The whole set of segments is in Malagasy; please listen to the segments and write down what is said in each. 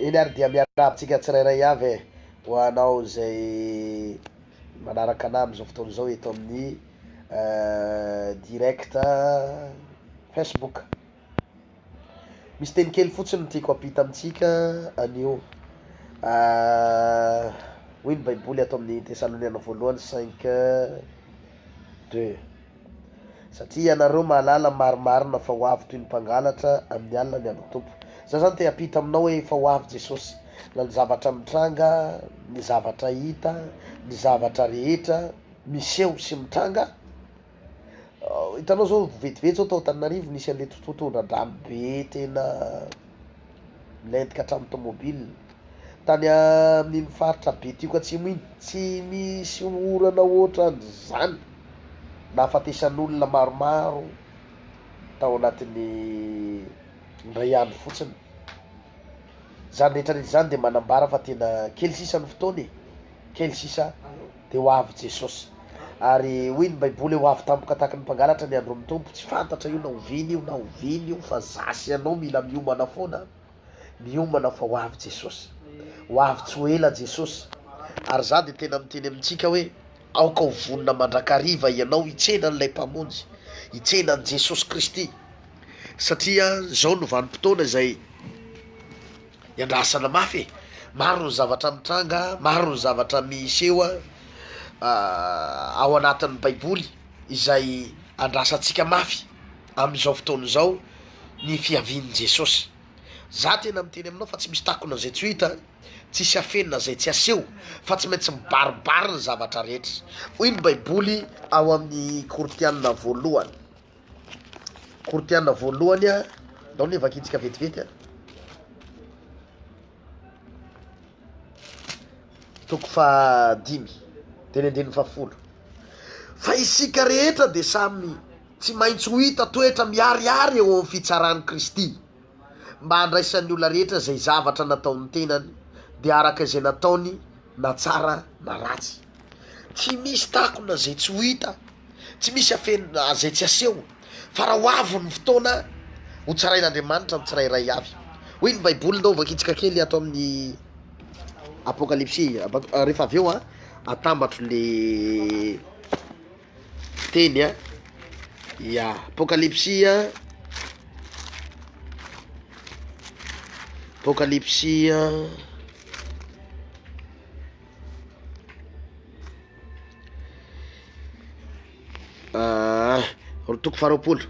iny ary dia miarabitsika tsirairay avy ho anao zay manaraka anay am'izao fotoana zao eto amin'ny direct Facebook. Misy teny kely fotsiny tiako apita amitsika anio hoy ny baiboly ato amin'ny Tesaloniana voalohany 5:2 satria anareo mahalala marimarina fa ho avy toy ny mpangalatra amin'ny alina ny andro tompo. Za zany te apita aminao hoe fa ho avy Jesosy na ny zavatra mitranga, ny zavatra hita, ny zavatra rehetra miseho sy mitranga. Hitanao zao vetivety zao tao Antananarivo nisy an'le tontondra-drano be tena milentika hatramin'ny tomobile tany amin'ny faritra be tio ka tsy misy orana ohatran'izany nahafatesan'olona maromaro tao anatin'ny indray andro fotsiny. Zany rehetrarehetra zany de manambara fa tena kely sisa ny fotoany, kely sisa de ho avy Jesosy. Ary hoy ny baiboly ho avy tampoka tahaka ny mpangalatra ny andro mitompo, tsy fantatra io na oviny io na oviny io fa zasy ianao mila miomana foana, miomana fa ho avy Jesosy, ho avy tsy ho ela Jesosy. Ary za de tena miteny amintsika hoe aoka ho vonona mandrakariva ianao hitsena n'ilay mpamonjy, hitsena an' Jesosy Kristy, satria zao no vanim-potoana izay iandrasana mafy. Maro ny zavatra mitranga, maro ny zavatra miseho ao anatin'ny baiboly izay andrasantsika mafy amin'izao fotoana izao ny fiavian'i Jesosy. Za tena miteny aminao fa tsy misy takona zay tsy hita, tsisy afenina zay tsy aseho, fa tsy maintsy mibaribary ny zavatra rehetra. Hoy ny baiboly ao amin'ny Korinthiana voalohany, Korinthiana voalohany ndao ny vakitsika vetivety toko 5 teny andininy 10. Fa isika rehetra de samy tsy maintsy ho hita toetra miariary eo amin'ny fitsaran'i Kristy, mba handraisan'ny olona rehetra zay zavatra nataony tenany de araka izay nataony na tsara na ratsy. Tsy misy takona zay tsy ho hita, tsy misy afenina zay tsy aseho, fa raha ho avy ny fotoana ho tsarain'Andriamanitra ny tsirairay avy. Hoy ny baiboly ndao vakitsika kely ato amin'ny Apokalipsy rehefa avy eo atambatro le teny ya Apokalipsy toko 20.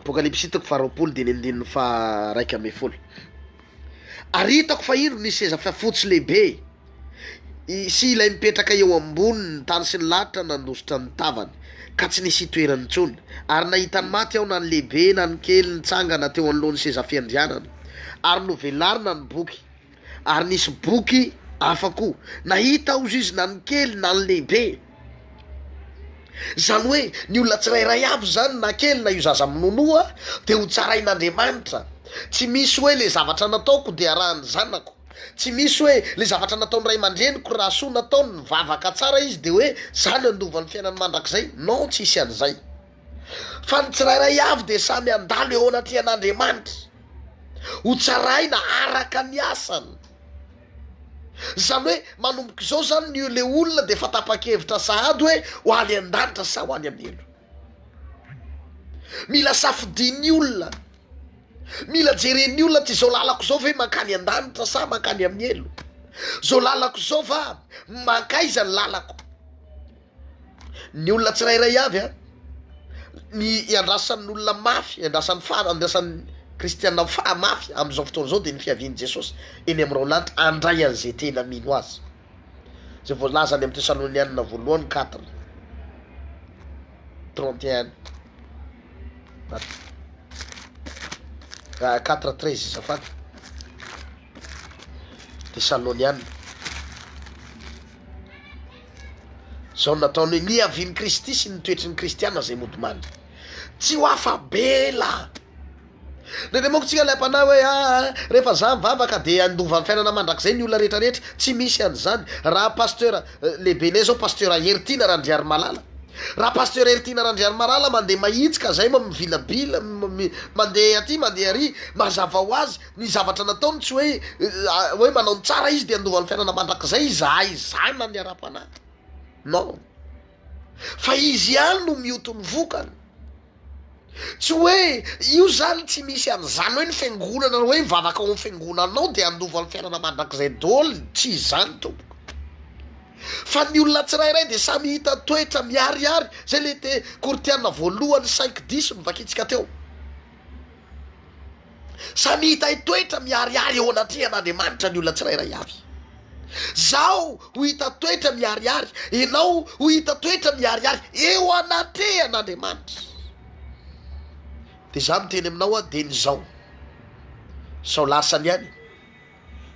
Apokalipsy toko 20 de ny andininy 1:10. Ary hitako fa ino ny seza fotsy lehibe sy ilay mipetraka eo amboniny ny tany sy ny lanitra nandositra ny tavany ka tsy nisy toerany intsony. Ary nahitany maty aho na ny lehibe na ny kely nitsangana teo anoloan'ny seza fiandrianana, ary novelarina ny boky, ary nisy boky hafa koa. Nahita aho izy na ny kely na ny lehibe. Zany hoe ny olona tsirairay avy zany na kely na io zaza minonoa de ho tsarain'Andriamanitra. Tsy misy hoe le zavatra nataoko de arahany zanako, tsy misy hoe le zavatra nataony ray aman-dreniko raha soa nataony mivavaka tsara izy de hoe zany andovan'ny fiainany mandrakizay. Non, tsisy an'izay. Fa ny tsirairay avy de samy andalo eo anaty an'Andriamanitra, ho tsaraina araka ny asany. Zany hoe manomboka izao zany ny le olona de fatapa-kevitra sahady hoe ho any an-danitra sa ho any amin'ny elo. Mila safidian'ny olona, mila jeren'ny olona ty zao lalako zao ve mankany an-danitra sa mankany amin'ny elo, zao lalako zao va mankaiza ny lalako. Ny olona tsirairay avy ny andrasan'ny olona mafy, andrasan'ny kristianina mafy am'izao fotoana zao de ny fiavian'i Jesosy eny amin'ireo lanitra andray an'izay tena mino azy. Zay voalaza any amin'ny Tesaloniana voalohany 4:31 4:13 zafady. Tesaloniana zao nataony hoe ny avian'i Kristy sy ny toetry ny kristiana zay modimany tsy ho afabela. Ndraindray manko tsika lay ampana hoe rehefa za mivavaka de andovan'ny fiainana mandrakizay ny olona rehetrarehetra. Tsy misy an'izany. Raha pasteur lehibenay zao pasteur Hertina Randriary Malala raha pasteur Ertina Randriano Marala mandeha mahitsika zay mivilabila mandeha aty mandeha ary mazava ho azy ny zavatra nataony tsy hoe manao ny tsara izy de andova ny fiainana mandrakizay zay na ny ara-panahy non fa izy ihany no mioto ny vokany tsy hoe io zany tsy misy an'izany hoe ny fiangonana hoe mivavaka ao amin'ny fiangonanao de andova ny fiainana mandrakizay daholo tsy izany tompoko fa ny olona tsirairay de samy hita toetra miariary zay le te Kortiana voalohany 5:10 mivakitsika teo samy hita toetra miariary eo anatrehan'Andriamanitra ny olona tsirairay avy zao ho hita toetra miariary ianao ho hita toetra miariary eo anatrehan'Andriamanitra de za miteny aminao a de ny zao sao lasany ihany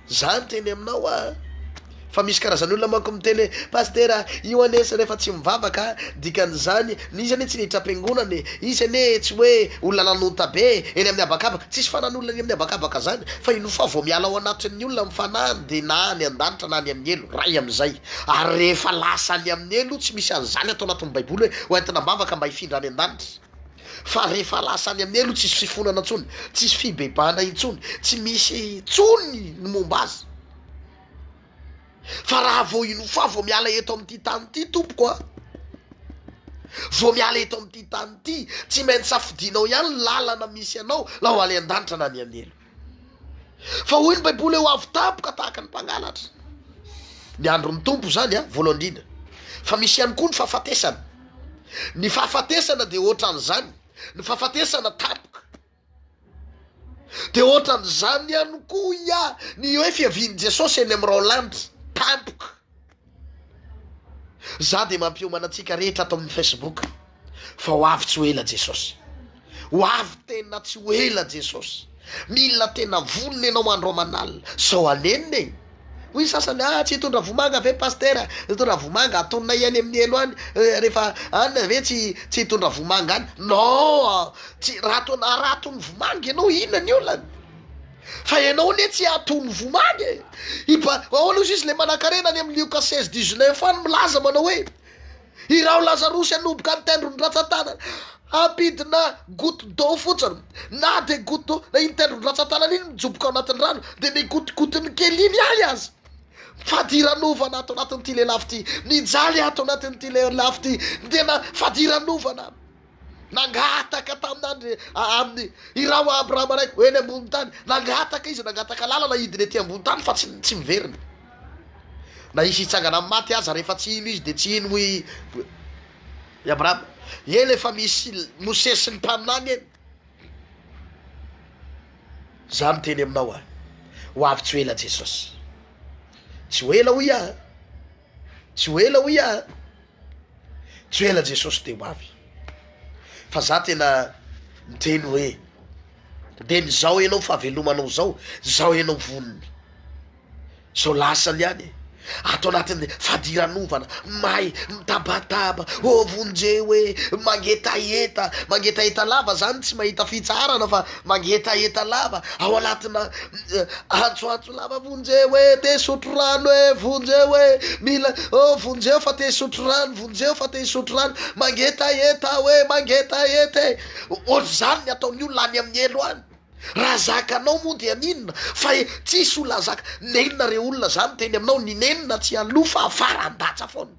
za miteny aminao a fa misy karazany olona manko miteny pastera io anesa rehefa tsy mivavaka dikan'izany nisy ane tsy niditra am-piangonana isy ane tsy hoe olona nanota be eny amin'ny abakabaka tsisy fanan'olona any amin'ny abakabaka zany fa ino fa vao miala ao anatin'ny olona mifanany de na ny an-danitra na ny amin'ny elo ray am'izay ary rehefa lasa ny amin'ny elo tsy misy an'izany atao anatin'ny baiboly hoe hoentina mivavaka mba hifindra any an-danitra fa rehefa lasa any amin'ny elo tsisy fifonana intsony tsisy fibebahana intsony tsy misy tsony ny momba azy fa raha vao ino fa vao miala eto amin'ity tany ity tompoko a vao miala eto amin'ity tany ity tsy maintsy safidinao ihany lalana misy anao la ho ale an-danitra na ny anelo fa hoy ny baiboly eo avy tapoka tahaka ny mpangalatra ny andron'ny tompo zany a voalohany indrindra fa misy ihany koa ny fahafatesana de ohatran'izany ny fahafatesana tapoka de ohatran'izany ihany koa ia ny hoe fiavian'i Jesosy eny amin'ny raolandry tampoka za de mampiomana antsika rehetra ato amin'ny Facebook fa ho avy tsy ho ela Jesosy ho avy tena tsy ho ela Jesosy mila tena vonona ianao mandro manalina sao aneniny hoy sasany tsy hitondra vomanga ve pastera hitondra vomanga atonina ihany amin'ny elo any rehefa any ve tsy hitondra vomanga any non tsy raha atony vomanga ianao inona ny olana fa ianao ne tsy atony vomanga ahoana ozy izy le manan-karena any amin'ny Luka 16:19 any milaza manao hoe irao Lazarosy anomboka mitendro ny ratsan-tanana ampidina goto-dô fotsiny na de goto na intendro ny ratsan-tanana iny mijoboka ao anatin'ny rano de migotigotiny kely iny ahy azy fadiranova ato anatin'ity lelafy ty nijaly ato anatin'ity lelafy ty tena fadiranova nangataka tamin'andry amin'ny irao Abrahama raiky eny ambony tany nangataka izy nangataka lalana idiny ety ambony tany fa tsy miverina na isy hitsangana amin'ny maty aza rehefa tsy ino izy de tsy ino hoe i Abrahama eny efa misy Mosesy ny mpaminany eny za miteny aminao a ho avy tsy ho ela Jesosy tsy ho ela hoy ah tsy ho ela hoy ah tsy ho ela Jesosy de ho avy fa za tena miteny hoe de ny zao ianao fahavelomanao zao ianao vonony zao lasany ihany ato anatin'ny fadiranova mahay mitabataba vonjeo hoe mangetaeta lava zany tsy mahita fitsarana fa mangetaeta lava ao anatina antsoantso lava vonjeo hoe te sotro rano hoe vonjeo hoe mila vonjeo fa te sotro rano vonjeo fa te sotro rano mangetaeta hoe mangetaeta ohatry zany ny ataony olona any amin'ny elo any raha zakanao moa de aninona fa tsisy olona zaka nenina re olona za miteny aminao ny nenina tsy alofa afaran-datsa foana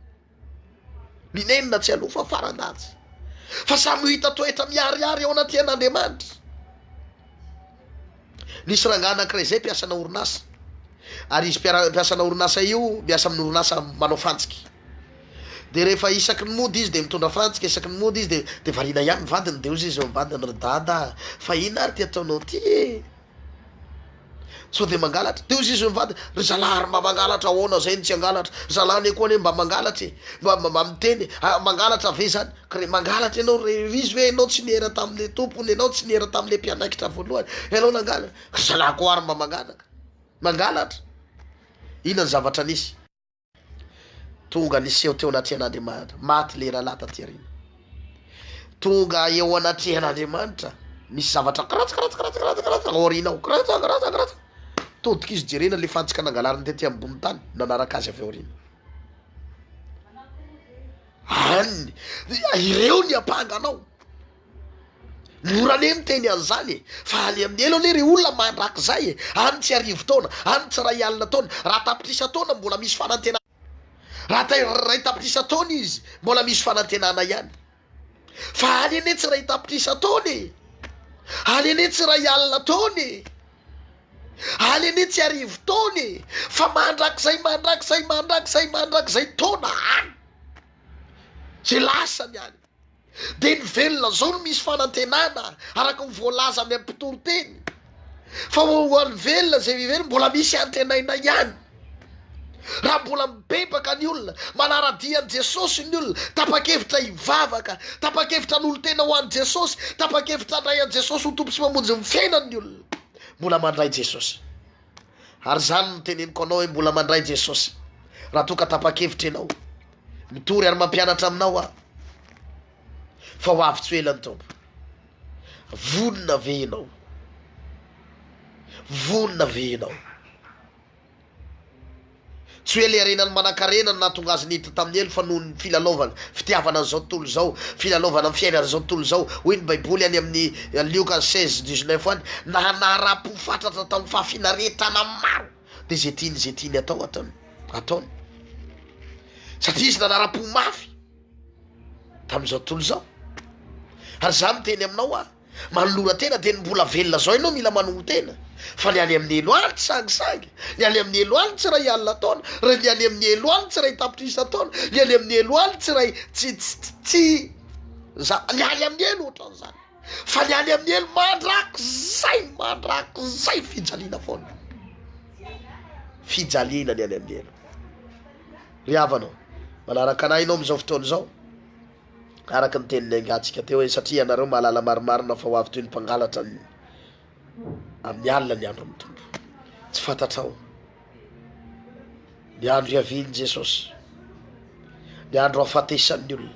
ny nenina tsy alofa afaran-datsa fa samy hita toetra miariary ao anaty an'Andriamanitra nisy rangahy anankiray zay mpiasana orinasa ary izy mpiasana orinasa io miasa amin'ny orinasa manao fantsiky de rehefa isaky ny mody izy de mitondra fantsika isaky ny mody izy de varina ihany mivadiny de ozy izy mivadiny ry dada fa ina ary ty ataonao ty so de mangalatra de ozy izy mivadiny ry zalahy mba mangalatra ahoana zay ny tsy angalatra zalahy koa ane mba mangalatra mba miteny mangalatra ve zany kare mangalatra ianao re izy hoe ianao tsy nihera tam'le tompony ianao tsy nihera tam'le mpianaikitra voalohany ianao nangalatra zalahy koa ary mba mangalatra ina ny zavatra nisy tonga niseho teo anatrehan'Andriamanitra maty le rahalahy taty arina tonga eo anatrehan'Andriamanitra misy zavatra karatsakaratsakaratsakaratsakaratsaka ao arinao karatsakaratsakaratsaka todika izy jerena le fantsika nangalariny tety ambony tany nanaraka azy avy ao arina any ireo ny apanganao morane miteny an'izany fa any amin'ny elo anie ry olona mandrak'izay any tsy arivo taona any tsy ray alina taona raha tapitrisa taona mbola misy fanantenana raha tapitrisa taona izy mbola misy fanantenana ihany fa any anie tsy ray tapitrisa taona any anie tsy ray alina taona any anie tsy arivo taona fa mandrak'izay taona any zay lasany any de ny velona zao no misy fanantenana araka ny voalaza amin'ny mpitoro teny fa ho an'ny velona zay vively mbola misy antenaina ihany raha mbola mibebaka ny olona manaradian'i Jesosy ny olona tapa-kevitra hivavaka tapa-kevitra n'olo tena ho an'i Jesosy tapa-kevitra andray an'i Jesosy ho tompo sy mamonjy ny fiainan'ny olona mbola mandray Jesosy ary zany no teneniko anao hoe mbola mandray Jesosy raha toka tapa-kevitra ianao mitory ary mampianatra aminao fa ho avy tsy elany tompo vonona ve ianao tsy hoe le arenany manan-karenany nahatonga azy niditra tamin'ny elo fa noho ny filalaovana fitiavana an'izao tontolo zao filalaovana amin'ny fiainana zao tontolo zao hoy ny baiboly any amin'ny Lioka 16:19 any nahara-po fatratra tamin'ny fahafinaretana maro de zay tiany ataony satria izy nanara-po mafy tamin'izao tontolo zao ary za miteny aminao manolora tena de ny mbola velona zao ianao mila manoho tena fa ny any amin'ny elo any tsy sangisangy ny any amin'ny elo any tsy ray alina taona raha ny any amin'ny elo any tsy ray tapitrisa taona ny any amin'ny elo any tsy ray tsy ny any amin'ny elo ohatran'izany fa ny any amin'ny elo mandrak'izay fijaliana foana fijaliana ny any amin'ny elo ry havanao manaraka anahy ianao am'izao fotoana zao araka ny teniny angatsika teo hoe satria anareo mahalala marimarina fa ho avy toy ny mpangalatra amin'ny alina ny andro amin'ny tompo tsy fantatrao ny andro hiaviany Jesosy ny andro hafatesan'ny olona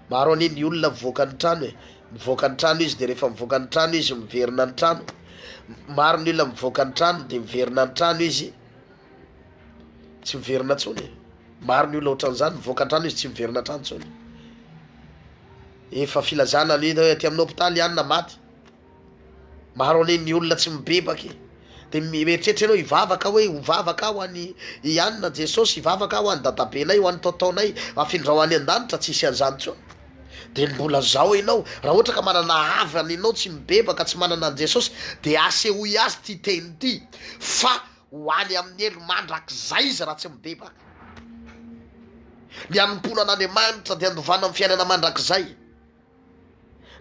maro anie ny olona mivoaka ny trano mivoaka ny trano izy de rehefa mivoaka ny trano izy miverina ny trano maro ny olona mivoaka ny trano de miverina ny trano izy tsy miverina tsony maro ny olona ohatran'izany mivoaka ny trano izy tsy miverina trano tsony efa filazana ny hoe aty amin'ny hôpitaly ihany na maty maro anie ny olona tsy mibebaky de mieritreritra ianao hivavaka hoe hovavaka aho any ianina Jesosy hivavaka aho any dadabenay ho any taotaonay afindraho any an-danitra tsisy an'izany tsony de mbola zao ianao raha ohatra ka manana havany ianao tsy mibebaka tsy manana an Jesosy de asehoy azy ty teny ty fa ho any amin'ny elo mandrak'izay izy raha tsy mibebaka ny anompona an'Andriamanitra de andovana amin'ny fiainana mandrak'izay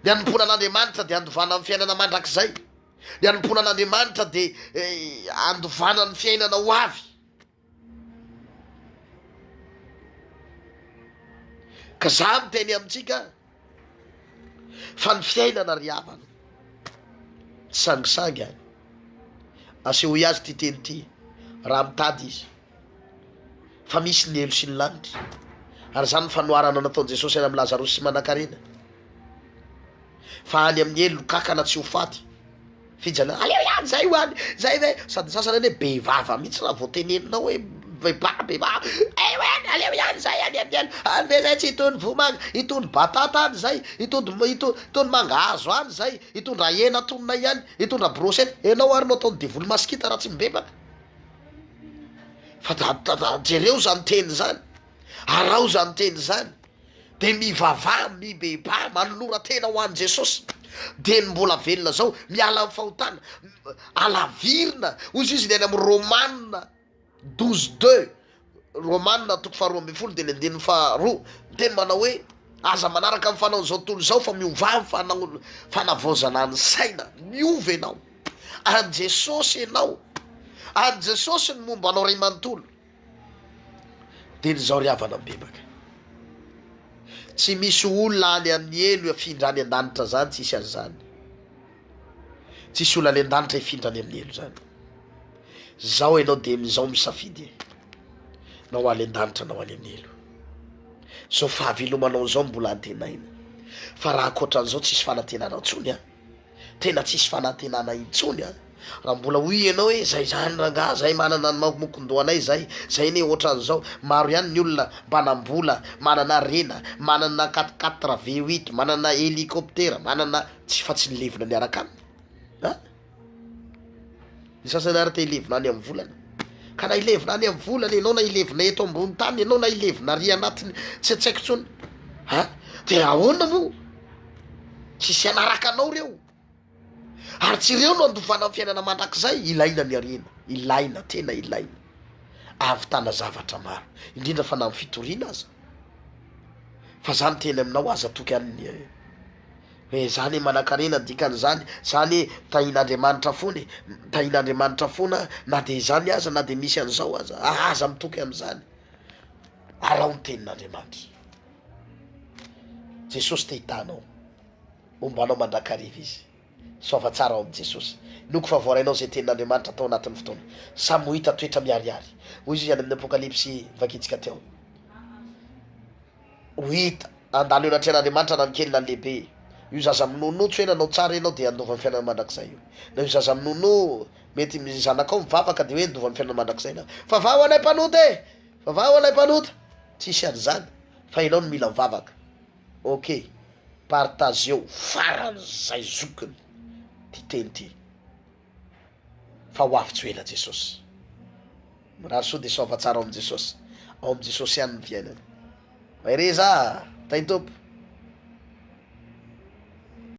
ny anompona an'Andriamanitra de andovana amin'ny fiainana mandrak'izay ny anompona an'Andriamanitra de andovana ny fiainana ho avy ka za miteny amintsika fa ny fiainana ry havana sangisangy any asehoy azy ty teny ty raha mitady izy fa misy ny elo sy ny lanitra ary zany fanoarana nataon Jesosy any amin'ny Lazarosy sy manan-karena fa any amin'ny elo kakana tsy ho faty fijana aleo ihany zay ho any zay ve sady sasany any hoe bevava mihitsy raha vao teneninao hoe bevava aleo ihany zay any amin'ny elo any ve zay tsy hitony vomanga hitony batata any zay hitony mangahazo any zay hitondra hena tonona ihany hitondra brosety enao ary no ataony devoly masikita raha tsy mibebaka fa jereo zany teny zany arao zany teny zany de mivava mibeba manolora tena ho an' Jesosy de mbola velona zao miala amin'ny fahotana alavirina ozy izy ny any amin'ny Romanina 12:2 Romanina 12:2 de ny 2 teny manao hoe aza manaraka amin'ny fanao zao tontolo zao fa miovavy fanavaozana ny saina miova ianao an Jesosy ianao an Jesosy ny momba anao ray manontolo de ny zao ry havana mibebaka tsy misy olona any amin'ny elo afindra any an-danitra zany tsisy an'izany tsisy olona any an-danitra ifindra any amin'ny elo zany zao ianao de mizao misafidy na ho any an-danitra na ho any amin'ny elo zao fahavelomanao zao mbola antenaina fa raha akoatran'izao tsisy fanantenana ntsony tena tsisy fanantenana intsony a raha mbola hoy ianao hoe zay zany ranga zay manana mokondoanay zay ne ohatran'izao maro ihany ny olona mbanambola manana rena manana 4 V8 manana hélicoptera manana tsy fa tsy nilevina niaraka aminy a ny sasany ary te hilevina any amin'ny volana ka na ilevina any amin'ny volana ianao na ilevina eto ambony tany ianao na ilevina ry anatiny tsy atsaiko tsony a de ahoana mo tsisy anaraka anao reo ary tsy ireo no andovana amin'ny fiainana mandrakizay ilaina ny arena ilaina tena ilaina ahavitana zavatra maro indrindra fa na amin'ny fitoriana aza fa zany tena aminao aza toky an'ny hoe zany manan-karena dikan'izany zany tahin'Andriamanitra fony tahin'Andriamanitra fona na de zany aza na de misy an'izao aza aza mitoky am'izany alao ny tenin'Andriamanitra Jesosy te hitanao ombanao mandrakariva izy soava tsara ao am' Jesosy noko fa voarainao zay tenin'Andriamanitra atao anatin'ny fotoana samy ho hita toetra miariary hoy izy any amin'ny apokalipsy vakitsika teo ho hita andalo eo anatrehan'Andriamanitra na ny kely na ny lehibe io zaza minono tsy hoe nanao tsara ianao de andova ny fiainana mandrakizay io na io zaza minono mety zanakao mivavaka de hoe ndova ny fiainana mandrakizay na fa va ho anay mpanota e fa va ho anay mpanota tsisy an'izany fa ianao no mila mivavaka ok partage eo farany zay zokiny ty teny ty fa ho avy tsy ho ela Jesosy raha so de soava tsara ao am' Jesosy ao am' Jesosy ihany ny fiainana maire za taitopo